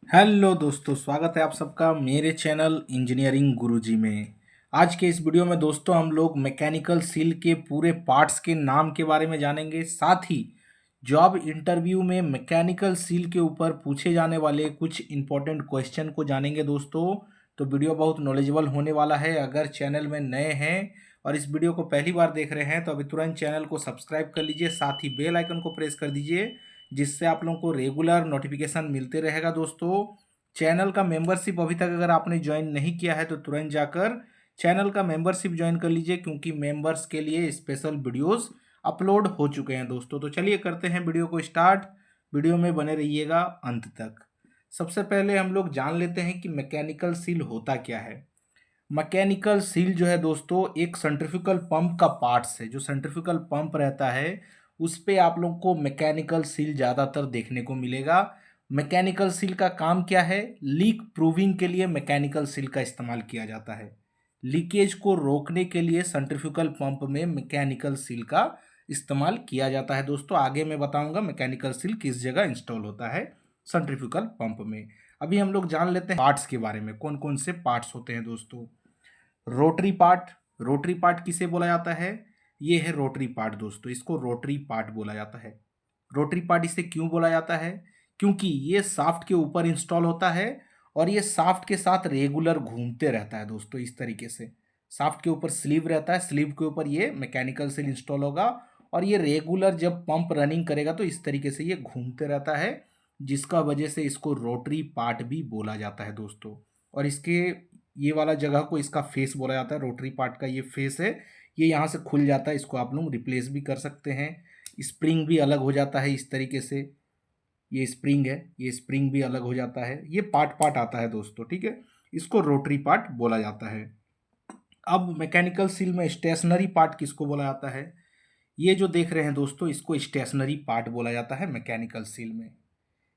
Hello दोस्तों, स्वागत है आप सबका मेरे चैनल इंजीनियरिंग गुरुजी में। आज के इस वीडियो में दोस्तों हम लोग मैकेनिकल सील के पूरे पार्ट्स के नाम के बारे में जानेंगे। साथ ही जॉब इंटरव्यू में मैकेनिकल सील के ऊपर पूछे जाने वाले कुछ इंपॉर्टेंट क्वेश्चन को जानेंगे दोस्तों। तो वीडियो बहुत नॉलेजेबल होने वाला है। अगर चैनल में नए हैं और इस वीडियो को पहली बार देख रहे हैं तो अभी तुरंत चैनल को सब्सक्राइब कर लीजिए, साथ ही बेल आइकन को प्रेस कर दीजिए, जिससे आप लोगों को रेगुलर नोटिफिकेशन मिलते रहेगा दोस्तों। चैनल का मेंबरशिप अभी तक अगर आपने ज्वाइन नहीं किया है तो तुरंत जाकर चैनल का मेंबरशिप ज्वाइन कर लीजिए, क्योंकि मेंबर्स के लिए स्पेशल वीडियोस अपलोड हो चुके हैं दोस्तों। तो चलिए करते हैं वीडियो को स्टार्ट। वीडियो में बने रहिएगा अंत तक। सबसे पहले हम लोग जान लेते हैं कि मैकेनिकल सील होता क्या है। मैकेनिकल सील जो है दोस्तों एक सेंट्रीफ्यूगल पंप का पार्ट्स है। जो सेंट्रीफ्यूगल पंप रहता है उस पे आप लोग को मैकेनिकल सील ज़्यादातर देखने को मिलेगा। मैकेनिकल सील का काम क्या है? लीक प्रूविंग के लिए मैकेनिकल सील का इस्तेमाल किया जाता है। लीकेज को रोकने के लिए सेंट्रीफ्यूगल पंप में मैकेनिकल सील का इस्तेमाल किया जाता है दोस्तों। आगे मैं बताऊंगा मैकेनिकल सील किस जगह इंस्टॉल होता है सेंट्रीफ्यूगल पंप में। अभी हम लोग जान लेते हैं पार्ट्स के बारे में, कौन कौन से पार्ट्स होते हैं दोस्तों। Rotary part. रोटरी पार्ट किसे बोला जाता है? ये है रोटरी पार्ट दोस्तों, इसको रोटरी पार्ट बोला जाता है। रोटरी पार्ट इसे क्यों बोला जाता है? क्योंकि ये शाफ्ट के ऊपर इंस्टॉल होता है और ये शाफ्ट के साथ रेगुलर घूमते रहता है दोस्तों। इस तरीके से शाफ्ट के ऊपर स्लीव रहता है, स्लीव के ऊपर ये मैकेनिकल सील इंस्टॉल होगा और ये रेगुलर जब पंप रनिंग करेगा तो इस तरीके से ये घूमते रहता है, जिसका वजह से इसको रोटरी पार्ट भी बोला जाता है दोस्तों। और इसके ये वाला जगह को इसका फेस बोला जाता है। रोटरी पार्ट का ये फेस है, ये यहाँ से खुल जाता है, इसको आप लोग रिप्लेस भी कर सकते हैं। स्प्रिंग भी अलग हो जाता है इस तरीके से। ये स्प्रिंग है, ये स्प्रिंग भी अलग हो जाता है। ये पार्ट पार्ट आता है दोस्तों, ठीक है। इसको रोटरी पार्ट बोला जाता है। अब मैकेनिकल सील में स्टेशनरी पार्ट किसको बोला जाता है? ये जो देख रहे हैं दोस्तों इसको स्टेशनरी पार्ट बोला जाता है मैकेनिकल सील में।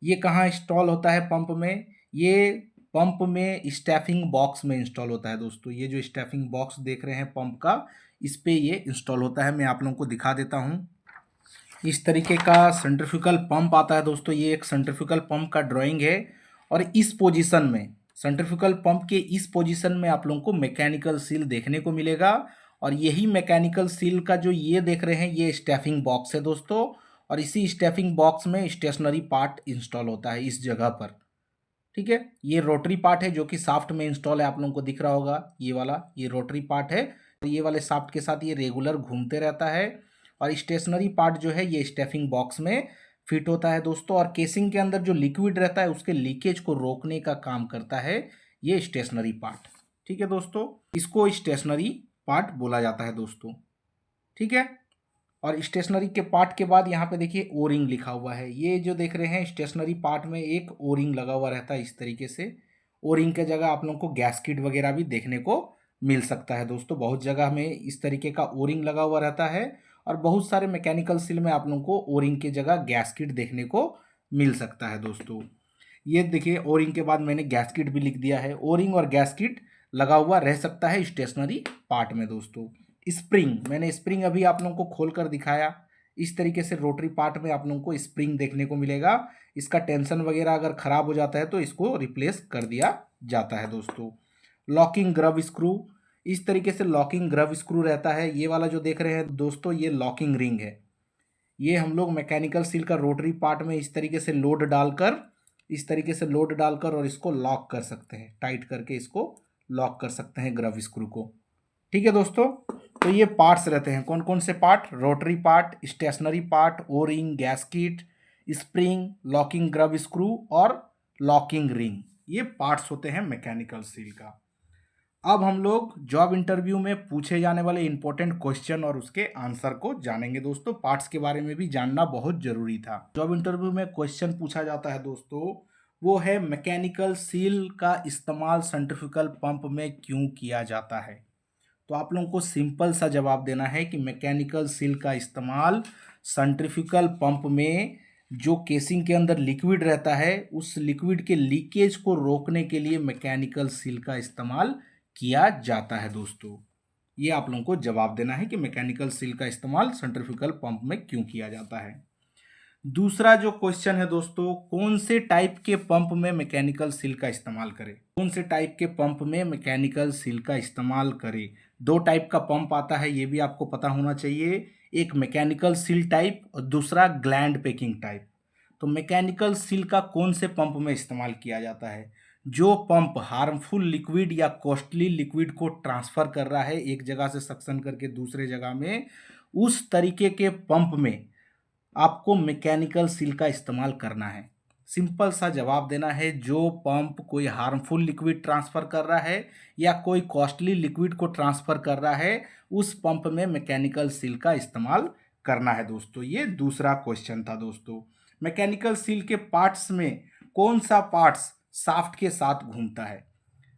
ये कहाँ इंस्टॉल होता है पंप में? ये पंप में स्टैफिंग बॉक्स में इंस्टॉल होता है दोस्तों। ये जो स्टैफिंग बॉक्स देख रहे हैं पंप का, इस पे ये इंस्टॉल होता है। मैं आप लोगों को दिखा देता हूँ। इस तरीके का सेंट्रीफ्यूगल पंप आता है दोस्तों। ये एक सेंट्रीफ्यूगल पंप का ड्राइंग है और इस पोजीशन में, सेंट्रीफ्यूगल पंप के इस पोजीशन में आप लोगों को मैकेनिकल सील देखने को मिलेगा। और यही मैकेनिकल सील का जो ये देख रहे हैं ये स्टैफिंग बॉक्स है दोस्तों। और इसी स्टैफिंग बॉक्स में स्टेशनरी पार्ट इंस्टॉल होता है इस जगह पर, ठीक है। ये रोटरी पार्ट है जो कि शाफ्ट में इंस्टॉल है, आप लोगों को दिख रहा होगा ये वाला, ये रोटरी पार्ट है। तो ये वाले शाफ्ट के साथ ये रेगुलर घूमते रहता है। और स्टेशनरी पार्ट जो है ये स्टैफिंग बॉक्स में फिट होता है दोस्तों। और केसिंग के अंदर जो लिक्विड रहता है उसके लीकेज को रोकने का काम करता है ये स्टेशनरी पार्ट, ठीक है दोस्तों। इसको स्टेशनरी पार्ट बोला जाता है दोस्तों, ठीक है। और स्टेशनरी के पार्ट के बाद यहाँ पे देखिए ओ रिंग लिखा हुआ है। ये जो देख रहे हैं स्टेशनरी पार्ट में एक ओ रिंग लगा हुआ रहता है इस तरीके से। ओ रिंग के जगह आप लोगों को गैस्किट वगैरह भी देखने को मिल सकता है दोस्तों। बहुत जगह में इस तरीके का ओ रिंग लगा हुआ रहता है और बहुत सारे मैकेनिकल सील में आप लोगों को ओ रिंग की जगह गैस्किट देखने को मिल सकता है दोस्तों। ये देखिए ओ रिंग के बाद मैंने गैस्किट भी लिख दिया है। ओ रिंग और गैस्किट लगा हुआ रह सकता है स्टेशनरी पार्ट में दोस्तों। स्प्रिंग, मैंने स्प्रिंग अभी आप लोगों को खोल कर दिखाया। इस तरीके से रोटरी पार्ट में आप लोगों को स्प्रिंग देखने को मिलेगा। इसका टेंशन वगैरह अगर खराब हो जाता है तो इसको रिप्लेस कर दिया जाता है दोस्तों। लॉकिंग ग्रव स्क्रू, इस तरीके से लॉकिंग ग्रव स्क्रू रहता है। ये वाला जो देख रहे हैं दोस्तों ये लॉकिंग रिंग है। ये हम लोग मैकेनिकल सील का रोटरी पार्ट में इस तरीके से लोड डालकर, इस तरीके से लोड डालकर और इसको लॉक कर सकते हैं, टाइट करके इसको लॉक कर सकते हैं ग्रव स्क्रू को, ठीक है दोस्तों। तो ये पार्ट्स रहते हैं, कौन कौन से part? Rotary part, stationary part, O ring, gasket, spring, locking grub screw और लॉकिंग रिंग। ये पार्ट्स होते हैं मैकेनिकल सील का। अब हम लोग जॉब इंटरव्यू में पूछे जाने वाले इंपॉर्टेंट क्वेश्चन और उसके आंसर को जानेंगे दोस्तों। पार्ट्स के बारे में भी जानना बहुत जरूरी था। जॉब इंटरव्यू में क्वेश्चन पूछा जाता है दोस्तों, वो है मैकेनिकल सील का इस्तेमाल सेंट्रीफ्यूगल पंप में क्यों किया जाता है। तो आप लोगों को सिंपल सा जवाब देना है कि मैकेनिकल सील का इस्तेमाल सेंट्रीफ्यूगल पंप में जो केसिंग के अंदर लिक्विड रहता है उस लिक्विड के लीकेज को रोकने के लिए मैकेनिकल सील का इस्तेमाल किया जाता है दोस्तों। ये आप लोगों को जवाब देना है कि मैकेनिकल सील का इस्तेमाल सेंट्रीफ्यूगल पंप में क्यों किया जाता है। दूसरा जो क्वेश्चन है दोस्तों, कौन से टाइप के पंप में मैकेनिकल सील का इस्तेमाल करें? कौन से टाइप के पंप में मैकेनिकल सील का इस्तेमाल करें? दो टाइप का पंप आता है, ये भी आपको पता होना चाहिए। एक मैकेनिकल सील टाइप और दूसरा ग्लैंड पैकिंग टाइप। तो मैकेनिकल सील का कौन से पंप में इस्तेमाल किया जाता है? जो पंप हार्मफुल लिक्विड या कॉस्टली लिक्विड को ट्रांसफर कर रहा है एक जगह से सक्शन करके दूसरे जगह में, उस तरीके के पंप में आपको मैकेनिकल सील का इस्तेमाल करना है। सिंपल सा जवाब देना है, जो पंप कोई हार्मफुल लिक्विड ट्रांसफ़र कर रहा है या कोई कॉस्टली लिक्विड को ट्रांसफ़र कर रहा है, उस पंप में मैकेनिकल सील का इस्तेमाल करना है दोस्तों। ये दूसरा क्वेश्चन था दोस्तों। मैकेनिकल सील के पार्ट्स में कौन सा पार्ट्स शाफ्ट के साथ घूमता है?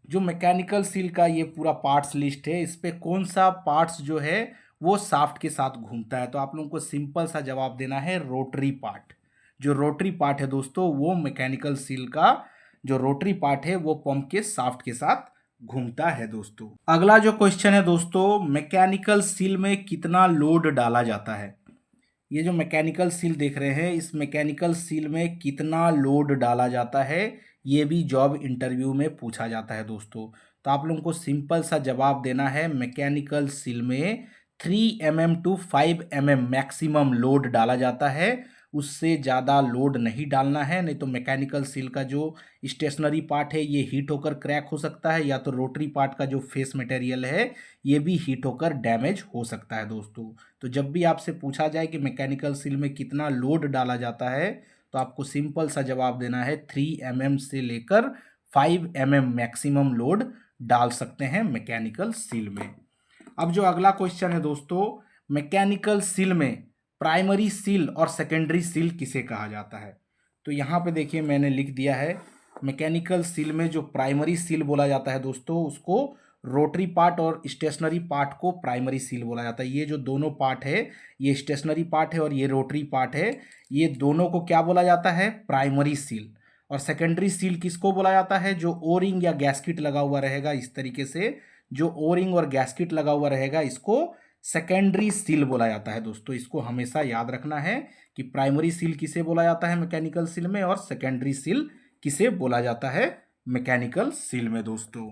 जो मैकेनिकल सील का ये पूरा पार्ट्स लिस्ट है, इस पे कौन सा पार्ट्स जो है वो शाफ्ट के साथ घूमता है? तो आप लोगों को सिंपल सा जवाब देना है, रोटरी पार्ट। जो रोटरी पार्ट है दोस्तों, वो मैकेनिकल सील का जो रोटरी पार्ट है वो पंप के शाफ्ट के साथ घूमता है दोस्तों। अगला जो क्वेश्चन है दोस्तों, मैकेनिकल सील में कितना लोड डाला जाता है? ये जो मैकेनिकल सील देख रहे हैं, इस मैकेनिकल सील में कितना लोड डाला जाता है, ये भी जॉब इंटरव्यू में पूछा जाता है दोस्तों। तो आप लोगों को सिंपल सा जवाब देना है, मैकेनिकल सील में 3 mm to 5 mm maximum load डाला जाता है, उससे ज़्यादा लोड नहीं डालना है, नहीं तो मैकेनिकल सील का जो स्टेशनरी पार्ट है ये हीट होकर क्रैक हो सकता है, या तो रोटरी पार्ट का जो फेस मटेरियल है ये भी हीट होकर डैमेज हो सकता है दोस्तों। तो जब भी आपसे पूछा जाए कि मैकेनिकल सील में कितना लोड डाला जाता है, तो आपको सिंपल सा जवाब देना है, 3 mm से लेकर 5 mm मैक्सिमम लोड डाल सकते हैं मैकेनिकल सील में। अब जो अगला क्वेश्चन है दोस्तों, मैकेनिकल सील में प्राइमरी सील और सेकेंडरी सील किसे कहा जाता है? तो यहाँ पे देखिए मैंने लिख दिया है, मैकेनिकल सील में जो प्राइमरी सील बोला जाता है दोस्तों, उसको रोटरी पार्ट और स्टेशनरी पार्ट को प्राइमरी सील बोला जाता है। ये जो दोनों पार्ट है, ये स्टेशनरी पार्ट है और ये रोटरी पार्ट है, ये दोनों को क्या बोला जाता है? Primary seal. और सेकेंडरी सील किसको बोला जाता है? जो ओरिंग या गैस्किट लगा हुआ रहेगा इस तरीके से, जो ओरिंग और गैस्किट लगा हुआ रहेगा, इसको सेकेंडरी सील बोला जाता है दोस्तों। इसको हमेशा याद रखना है कि प्राइमरी सील किसे बोला जाता है मैकेनिकल सील में, और सेकेंडरी सील किसे बोला जाता है मैकेनिकल सील में दोस्तों।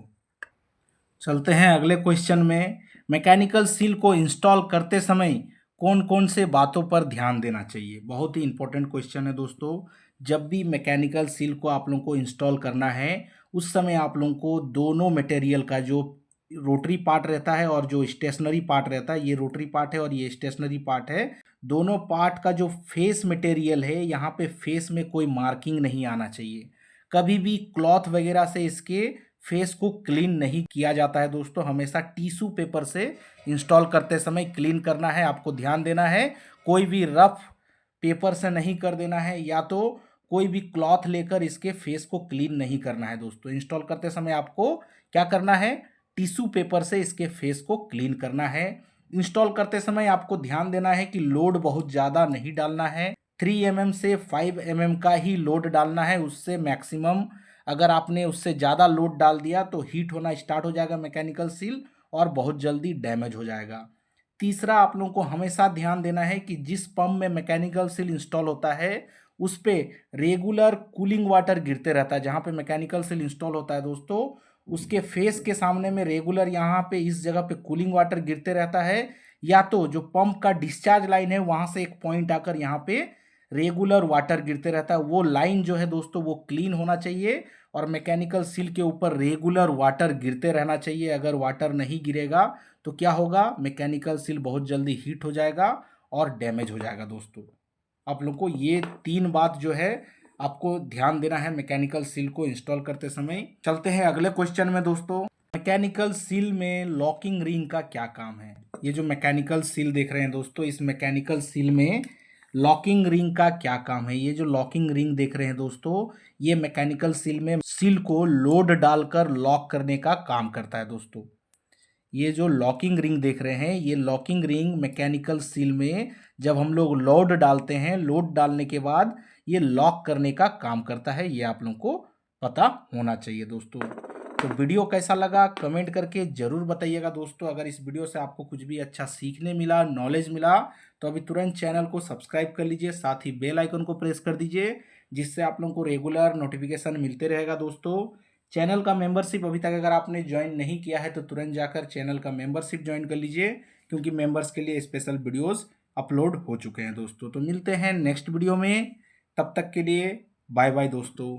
चलते हैं अगले क्वेश्चन में। मैकेनिकल सील को इंस्टॉल करते समय कौन कौन से बातों पर ध्यान देना चाहिए? बहुत ही इंपॉर्टेंट क्वेश्चन है दोस्तों। जब भी मैकेनिकल सील को आप लोगों को इंस्टॉल करना है, उस समय आप लोगों को दोनों मटेरियल का जो रोटरी पार्ट रहता है और जो स्टेशनरी पार्ट रहता है, ये रोटरी पार्ट है और ये स्टेशनरी पार्ट है, दोनों पार्ट का जो फेस मटेरियल है, यहाँ पे फेस में कोई मार्किंग नहीं आना चाहिए। कभी भी क्लॉथ वगैरह से इसके फेस को क्लीन नहीं किया जाता है दोस्तों। हमेशा टिश्यू पेपर से इंस्टॉल करते समय क्लीन करना है, आपको ध्यान देना है। कोई भी रफ पेपर से नहीं कर देना है, या तो कोई भी क्लॉथ लेकर इसके फेस को क्लीन नहीं करना है दोस्तों। इंस्टॉल करते समय आपको क्या करना है? टिश्यू पेपर से इसके फेस को क्लीन करना है। इंस्टॉल करते समय आपको ध्यान देना है कि लोड बहुत ज़्यादा नहीं डालना है, 3 mm से 5 mm का ही लोड डालना है। उससे मैक्सिमम अगर आपने उससे ज़्यादा लोड डाल दिया तो हीट होना स्टार्ट हो जाएगा मैकेनिकल सील, और बहुत जल्दी डैमेज हो जाएगा। तीसरा, आप लोगों को हमेशा ध्यान देना है कि जिस पंप में मैकेनिकल सील इंस्टॉल होता है उस पे रेगुलर कूलिंग वाटर गिरते रहता है। जहाँ पे मैकेनिकल सील इंस्टॉल होता है दोस्तों, उसके फेस के सामने में रेगुलर यहाँ पे इस जगह पे कूलिंग वाटर गिरते रहता है, या तो जो पंप का डिस्चार्ज लाइन है वहाँ से एक पॉइंट आकर यहाँ पे रेगुलर वाटर गिरते रहता है। वो लाइन जो है दोस्तों वो क्लीन होना चाहिए, और मैकेनिकल सील के ऊपर रेगुलर वाटर गिरते रहना चाहिए। अगर वाटर नहीं गिरेगा तो क्या होगा? मैकेनिकल सील बहुत जल्दी हीट हो जाएगा और डैमेज हो जाएगा दोस्तों। आप लोग को ये 3 बात जो है आपको ध्यान देना है मैकेनिकल सील को इंस्टॉल करते समय। चलते हैं अगले क्वेश्चन में दोस्तों। मैकेनिकल सील में लॉकिंग रिंग का क्या काम है? ये जो मैकेनिकल सील देख रहे हैं दोस्तों, इस मैकेनिकल सील में लॉकिंग रिंग का क्या काम है? ये जो लॉकिंग रिंग देख रहे हैं दोस्तों, ये मैकेनिकल सील में सील को लोड डालकर लॉक करने का काम करता है दोस्तों। ये जो लॉकिंग रिंग देख रहे हैं, ये लॉकिंग रिंग मैकेनिकल सील में जब हम लोग लोड डालते हैं, लोड डालने के बाद ये लॉक करने का काम करता है। ये आप लोगों को पता होना चाहिए दोस्तों। तो वीडियो कैसा लगा कमेंट करके ज़रूर बताइएगा दोस्तों। अगर इस वीडियो से आपको कुछ भी अच्छा सीखने मिला, नॉलेज मिला, तो अभी तुरंत चैनल को सब्सक्राइब कर लीजिए, साथ ही बेल आइकन को प्रेस कर दीजिए, जिससे आप लोगों को रेगुलर नोटिफिकेशन मिलते रहेगा दोस्तों। चैनल का मेंबरशिप अभी तक अगर आपने ज्वाइन नहीं किया है तो तुरंत जाकर चैनल का मेंबरशिप ज्वाइन कर लीजिए, क्योंकि मेंबर्स के लिए स्पेशल वीडियोज़ अपलोड हो चुके हैं दोस्तों। तो मिलते हैं नेक्स्ट वीडियो में, तब तक के लिए बाय बाय दोस्तों।